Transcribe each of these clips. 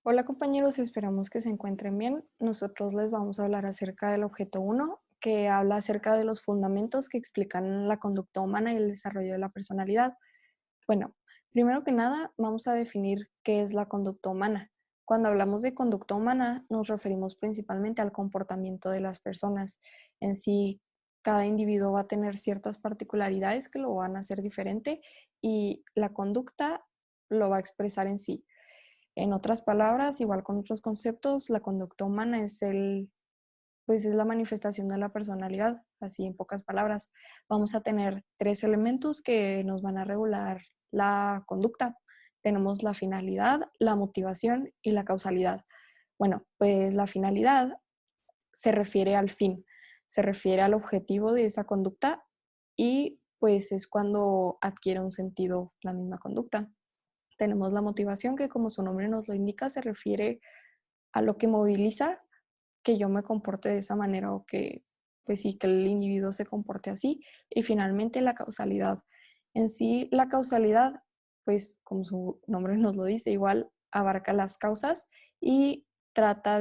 Hola compañeros, esperamos que se encuentren bien. Nosotros les vamos a hablar acerca del objeto uno, que habla acerca de los fundamentos que explican la conducta humana y el desarrollo de la personalidad. Bueno, primero que nada, vamos a definir qué es la conducta humana. Cuando hablamos de conducta humana, nos referimos principalmente al comportamiento de las personas. En sí, cada individuo va a tener ciertas particularidades que lo van a hacer diferente y la conducta lo va a expresar en sí. En otras palabras, igual con otros conceptos, la conducta humana pues es la manifestación de la personalidad, así en pocas palabras. Vamos a tener tres elementos que nos van a regular la conducta. Tenemos la finalidad, la motivación y la causalidad. Bueno, pues la finalidad se refiere al fin, se refiere al objetivo de esa conducta y pues es cuando adquiere un sentido la misma conducta. Tenemos la motivación que, como su nombre nos lo indica, se refiere a lo que moviliza que yo me comporte de esa manera o que, pues sí, que el individuo se comporte así. Y finalmente la causalidad. En sí, la causalidad, pues como su nombre nos lo dice, igual abarca las causas y trata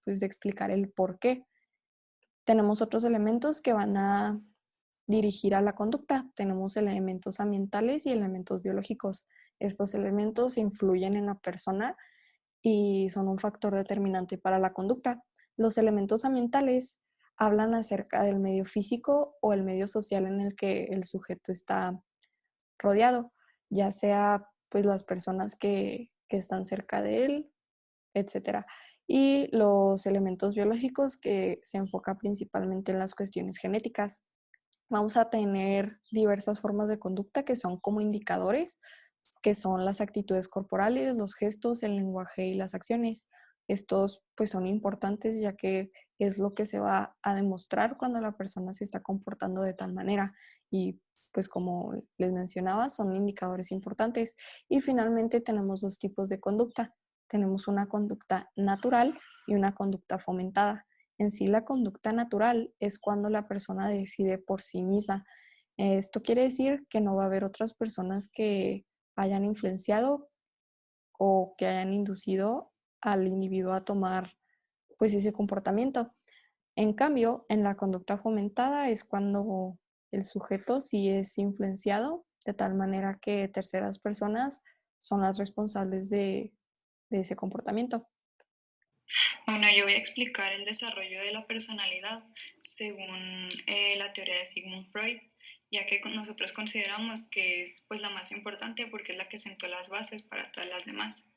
pues, de explicar el por qué. Tenemos otros elementos que van a dirigir a la conducta. Tenemos elementos ambientales y elementos biológicos. Estos elementos influyen en la persona y son un factor determinante para la conducta. Los elementos ambientales hablan acerca del medio físico o el medio social en el que el sujeto está rodeado, ya sea pues las personas que están cerca de él, etcétera. Y los elementos biológicos que se enfoca principalmente en las cuestiones genéticas. Vamos a tener diversas formas de conducta que son como indicadores, que son las actitudes corporales, los gestos, el lenguaje y las acciones. Estos pues son importantes ya que es lo que se va a demostrar cuando la persona se está comportando de tal manera y pues como les mencionaba son indicadores importantes. Y finalmente tenemos dos tipos de conducta. Tenemos una conducta natural y una conducta fomentada. En sí, la conducta natural es cuando la persona decide por sí misma. Esto quiere decir que no va a haber otras personas que hayan influenciado o que hayan inducido al individuo a tomar pues ese comportamiento. En cambio, en la conducta fomentada es cuando el sujeto sí es influenciado de tal manera que terceras personas son las responsables de ese comportamiento. Bueno, yo voy a explicar el desarrollo de la personalidad según la teoría de Sigmund Freud, ya que nosotros consideramos que es pues la más importante porque es la que sentó las bases para todas las demás.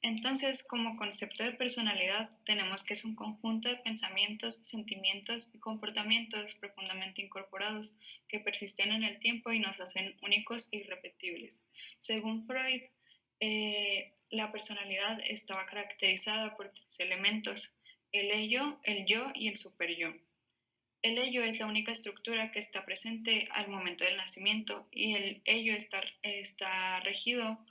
Entonces, como concepto de personalidad, tenemos que es un conjunto de pensamientos, sentimientos y comportamientos profundamente incorporados que persisten en el tiempo y nos hacen únicos e irrepetibles. Según Freud, la personalidad estaba caracterizada por tres elementos: el ello, el yo y el superyo. El ello es la única estructura que está presente al momento del nacimiento y el ello está regido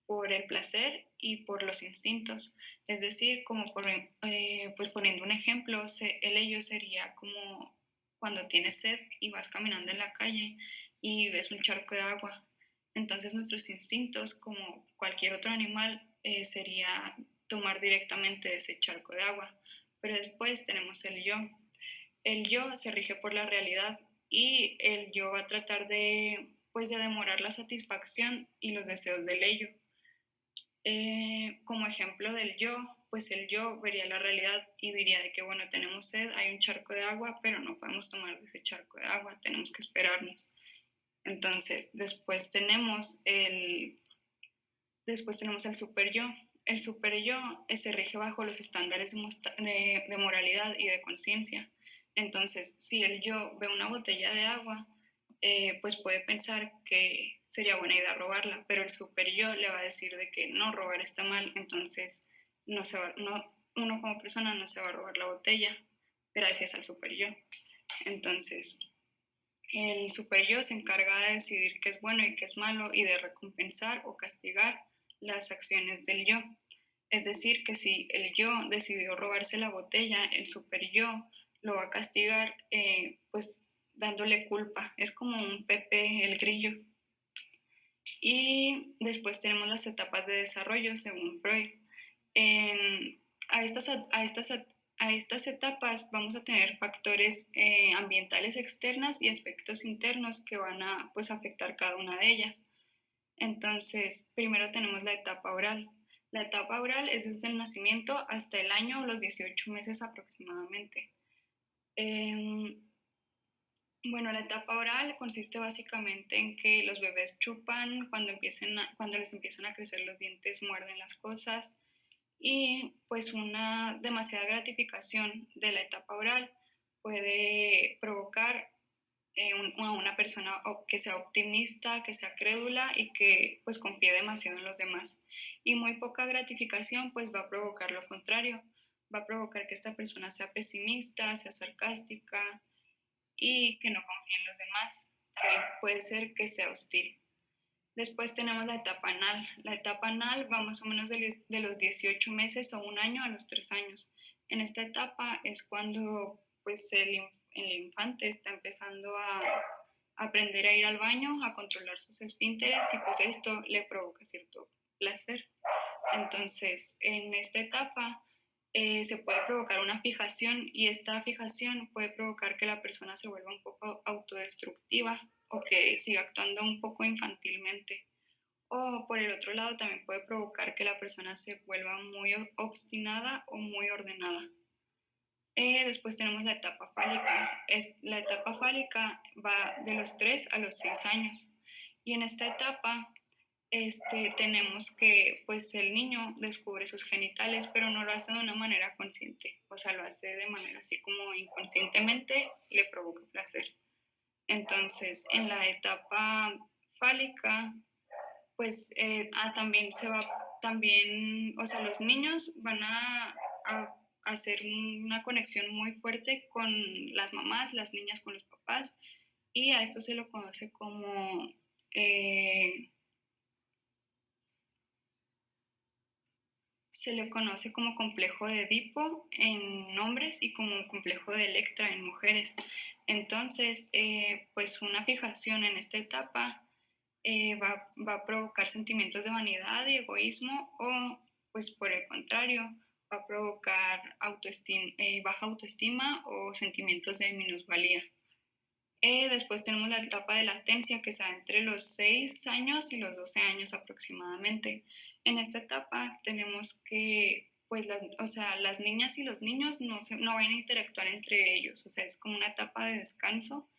por el placer y por los instintos. Es decir, como pues poniendo un ejemplo, el ello sería como cuando tienes sed y vas caminando en la calle y ves un charco de agua. Entonces nuestros instintos, como cualquier otro animal, sería tomar directamente de ese charco de agua. Pero después tenemos el yo. El yo se rige por la realidad y el yo va a tratar pues, de demorar la satisfacción y los deseos del ello. Como ejemplo del yo, pues el yo vería la realidad y diría de que, bueno, tenemos sed, hay un charco de agua, pero no podemos tomar de ese charco de agua, tenemos que esperarnos. Entonces, después tenemos el super yo. El super yo se rige bajo los estándares de moralidad y de conciencia. Entonces, si el yo ve una botella de agua, pues puede pensar que sería buena idea robarla, pero el super yo le va a decir de que no, robar está mal, entonces uno como persona no se va a robar la botella gracias al super yo. Entonces, el super yo se encarga de decidir qué es bueno y qué es malo y de recompensar o castigar las acciones del yo. Es decir, que si el yo decidió robarse la botella, el super yo lo va a castigar pues dándole culpa. Es como un Pepe el Grillo. Y después tenemos las etapas de desarrollo según Freud. En- a, estas, a estas etapas vamos a tener factores ambientales externos y aspectos internos que van a pues, afectar cada una de ellas. Entonces, primero tenemos la etapa oral. La etapa oral es desde el nacimiento hasta el año o los 18 meses aproximadamente. Eh, bueno, la etapa oral consiste básicamente en que los bebés chupan, cuando les empiezan a crecer los dientes, muerden las cosas y pues una demasiada gratificación de la etapa oral puede provocar a una persona que sea optimista, que sea crédula y que pues confíe demasiado en los demás. Y muy poca gratificación pues va a provocar lo contrario, va a provocar que esta persona sea pesimista, sea sarcástica y que no confíe en los demás. También puede ser que sea hostil. Después tenemos la etapa anal. La etapa anal va más o menos de los 18 meses o un año a los 3 años. En esta etapa es cuando pues, el infante está empezando a aprender a ir al baño, a controlar sus esfínteres y pues esto le provoca cierto placer. Entonces, en esta etapa se puede provocar una fijación y esta fijación puede provocar que la persona se vuelva un poco autodestructiva o que siga actuando un poco infantilmente. O por el otro lado también puede provocar que la persona se vuelva muy obstinada o muy ordenada. Después tenemos la etapa fálica. La etapa fálica va de los 3 a los 6 años. Y en esta etapa tenemos que pues el niño descubre sus genitales, pero no lo hace de una manera consciente, o sea, lo hace de manera así como inconscientemente le provoca placer. Entonces, en la etapa fálica, pues también también, o sea, los niños van a hacer una conexión muy fuerte con las mamás, las niñas con los papás, y a esto se lo conoce como se le conoce como complejo de Edipo en hombres y como complejo de Electra en mujeres. Entonces, pues una fijación en esta etapa va a provocar sentimientos de vanidad y egoísmo o, pues por el contrario, va a provocar baja autoestima o sentimientos de minusvalía. Después tenemos la etapa de latencia que se da entre los 6 años y los 12 años aproximadamente. En esta etapa tenemos que, pues, o sea, las niñas y los niños no van a interactuar entre ellos, o sea, es como una etapa de descanso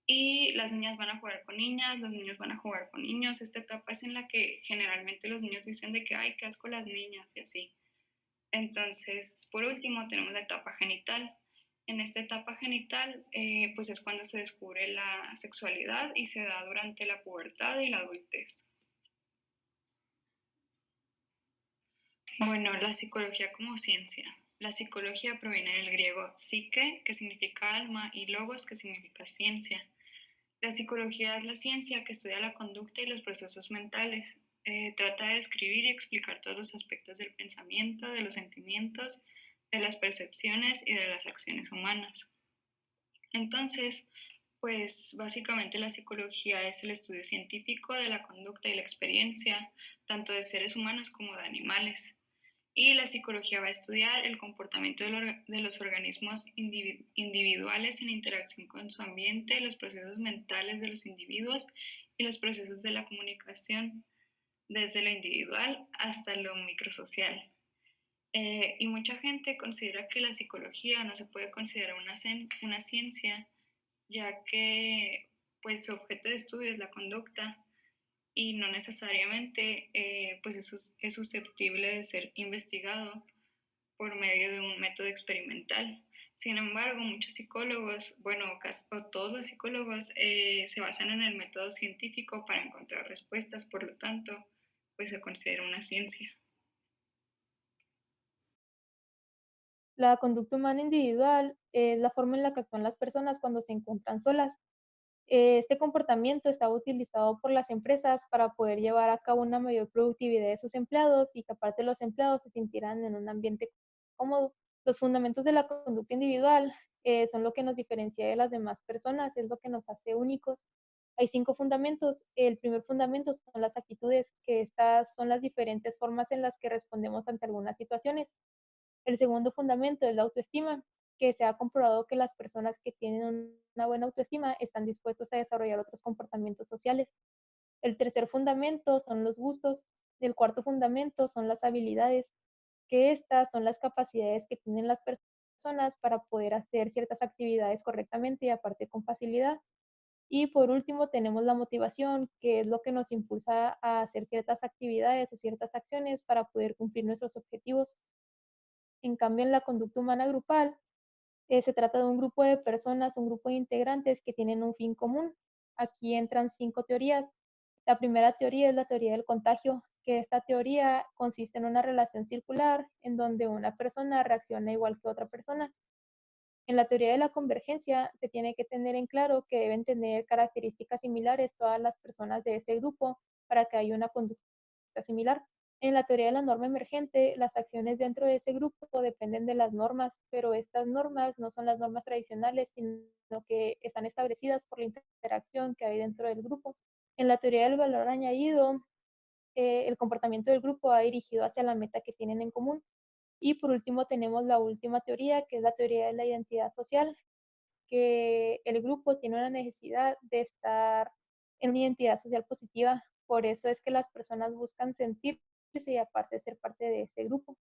y las niñas van a jugar con niñas, los niños van a jugar con niños. Esta etapa es en la que generalmente los niños dicen de que, ay, qué asco las niñas y así. Entonces, por último, tenemos la etapa genital. En esta etapa genital, pues es cuando se descubre la sexualidad y se da durante la pubertad y la adultez. Bueno, la psicología como ciencia. La psicología proviene del griego psique, que significa alma, y logos, que significa ciencia. La psicología es la ciencia que estudia la conducta y los procesos mentales. Trata de describir y explicar todos los aspectos del pensamiento, de los sentimientos, de las percepciones y de las acciones humanas. Entonces, pues básicamente la psicología es el estudio científico de la conducta y la experiencia, tanto de seres humanos como de animales. Y la psicología va a estudiar el comportamiento de los organismos individuales en interacción con su ambiente, los procesos mentales de los individuos y los procesos de la comunicación, desde lo individual hasta lo microsocial. Y mucha gente considera que la psicología no se puede considerar una ciencia, ya que pues su objeto de estudio es la conducta y no necesariamente pues es susceptible de ser investigado por medio de un método experimental. Sin embargo, muchos psicólogos, bueno, o todos los psicólogos se basan en el método científico para encontrar respuestas, por lo tanto, pues se considera una ciencia. La conducta humana individual es la forma en la que actúan las personas cuando se encuentran solas. Este comportamiento estaba utilizado por las empresas para poder llevar a cabo una mayor productividad de sus empleados y que aparte los empleados se sintieran en un ambiente cómodo. Los fundamentos de la conducta individual son lo que nos diferencia de las demás personas, es lo que nos hace únicos. Hay 5 fundamentos. El primer fundamento son las actitudes, que estas son las diferentes formas en las que respondemos ante algunas situaciones. El segundo fundamento es la autoestima, que se ha comprobado que las personas que tienen una buena autoestima están dispuestos a desarrollar otros comportamientos sociales. El tercer fundamento son los gustos. El cuarto fundamento son las habilidades, que estas son las capacidades que tienen las personas para poder hacer ciertas actividades correctamente y aparte con facilidad. Y por último tenemos la motivación, que es lo que nos impulsa a hacer ciertas actividades o ciertas acciones para poder cumplir nuestros objetivos. En cambio, en la conducta humana grupal, se trata de un grupo de personas, un grupo de integrantes que tienen un fin común. Aquí entran 5 teorías. La primera teoría es la teoría del contagio, que esta teoría consiste en una relación circular en donde una persona reacciona igual que otra persona. En la teoría de la convergencia se tiene que tener en claro que deben tener características similares todas las personas de ese grupo para que haya una conducta similar. En la teoría de la norma emergente, las acciones dentro de ese grupo dependen de las normas, pero estas normas no son las normas tradicionales, sino que están establecidas por la interacción que hay dentro del grupo. En la teoría del valor añadido, el comportamiento del grupo va dirigido hacia la meta que tienen en común. Y por último tenemos la última teoría, que es la teoría de la identidad social, que el grupo tiene una necesidad de estar en una identidad social positiva. Por eso es que las personas buscan sentirse y aparte ser parte de este grupo.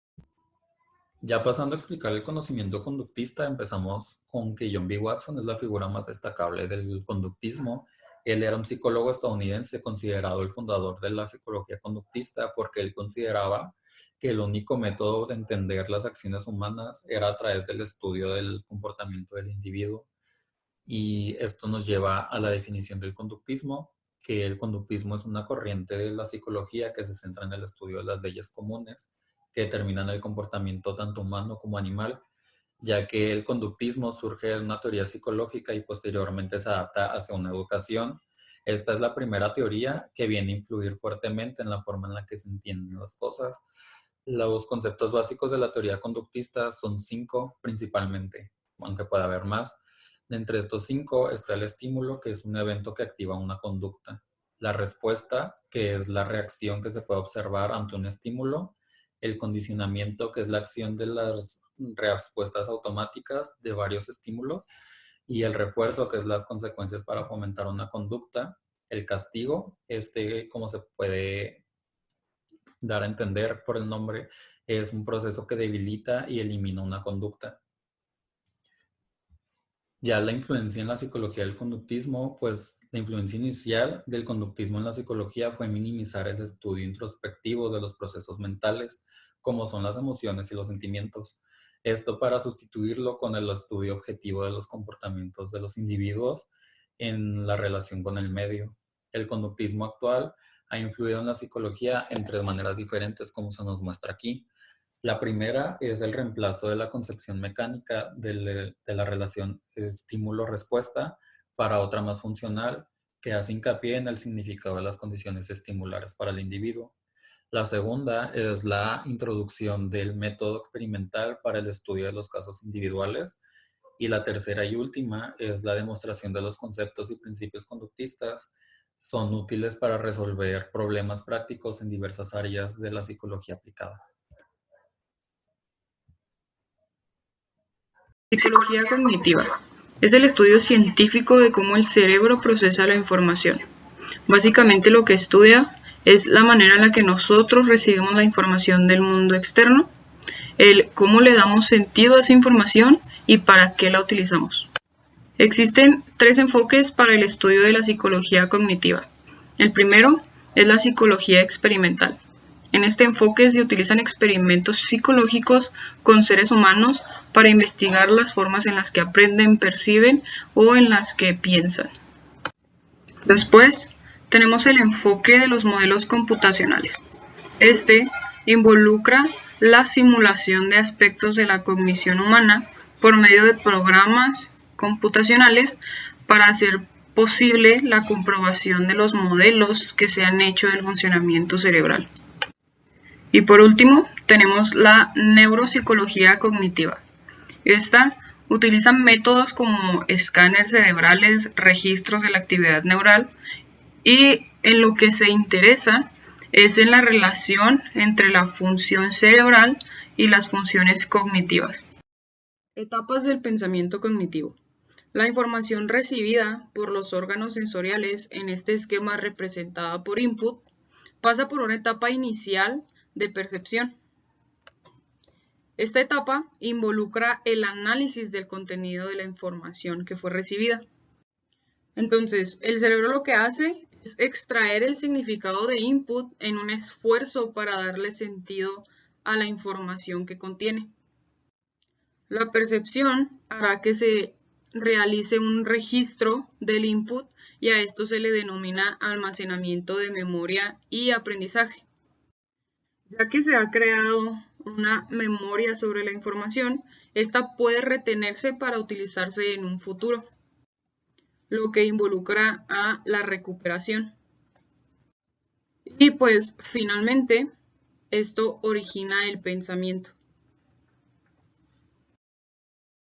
Ya pasando a explicar el conocimiento conductista, empezamos con que John B. Watson es la figura más destacable del conductismo. Él era un psicólogo estadounidense considerado el fundador de la psicología conductista porque él consideraba que el único método de entender las acciones humanas era a través del estudio del comportamiento del individuo. Y esto nos lleva a la definición del conductismo, que el conductismo es una corriente de la psicología que se centra en el estudio de las leyes comunes que determinan el comportamiento tanto humano como animal, ya que el conductismo surge de una teoría psicológica y posteriormente se adapta hacia una educación. Esta es la primera teoría que viene a influir fuertemente en la forma en la que se entienden las cosas. Los conceptos básicos de la teoría conductista son 5 principalmente, aunque puede haber más. De entre estos 5 está el estímulo, que es un evento que activa una conducta. La respuesta, que es la reacción que se puede observar ante un estímulo. El condicionamiento, que es la acción de las respuestas automáticas de varios estímulos. Y el refuerzo, que es las consecuencias para fomentar una conducta. El castigo, como se puede dar a entender por el nombre, es un proceso que debilita y elimina una conducta. Ya la influencia en la psicología del conductismo, pues la influencia inicial del conductismo en la psicología fue minimizar el estudio introspectivo de los procesos mentales, como son las emociones y los sentimientos. Esto para sustituirlo con el estudio objetivo de los comportamientos de los individuos en la relación con el medio. El conductismo actual ha influido en la psicología en 3 maneras diferentes, como se nos muestra aquí. La primera es el reemplazo de la concepción mecánica de la relación estímulo-respuesta para otra más funcional, que hace hincapié en el significado de las condiciones estimulares para el individuo. La segunda es la introducción del método experimental para el estudio de los casos individuales. Y la tercera y última es la demostración de los conceptos y principios conductistas son útiles para resolver problemas prácticos en diversas áreas de la psicología aplicada. Psicología cognitiva. Es el estudio científico de cómo el cerebro procesa la información. Básicamente lo que estudia es la manera en la que nosotros recibimos la información del mundo externo, el cómo le damos sentido a esa información y para qué la utilizamos. Existen 3 enfoques para el estudio de la psicología cognitiva. El primero es la psicología experimental. En este enfoque se utilizan experimentos psicológicos con seres humanos para investigar las formas en las que aprenden, perciben o en las que piensan. Después, tenemos el enfoque de los modelos computacionales. Este involucra la simulación de aspectos de la cognición humana por medio de programas computacionales para hacer posible la comprobación de los modelos que se han hecho del funcionamiento cerebral. Y por último, tenemos la neuropsicología cognitiva. Esta utilizan métodos como escáneres cerebrales, registros de la actividad neural, y en lo que se interesa es en la relación entre la función cerebral y las funciones cognitivas. Etapas del pensamiento cognitivo. La información recibida por los órganos sensoriales, en este esquema representada por input, pasa por una etapa inicial de percepción. Esta etapa involucra el análisis del contenido de la información que fue recibida. Entonces, el cerebro lo que hace es extraer el significado de input en un esfuerzo para darle sentido a la información que contiene. La percepción hará que se realice un registro del input y a esto se le denomina almacenamiento de memoria y aprendizaje. Ya que se ha creado una memoria sobre la información, esta puede retenerse para utilizarse en un futuro, lo que involucra a la recuperación. Y pues finalmente, esto origina el pensamiento.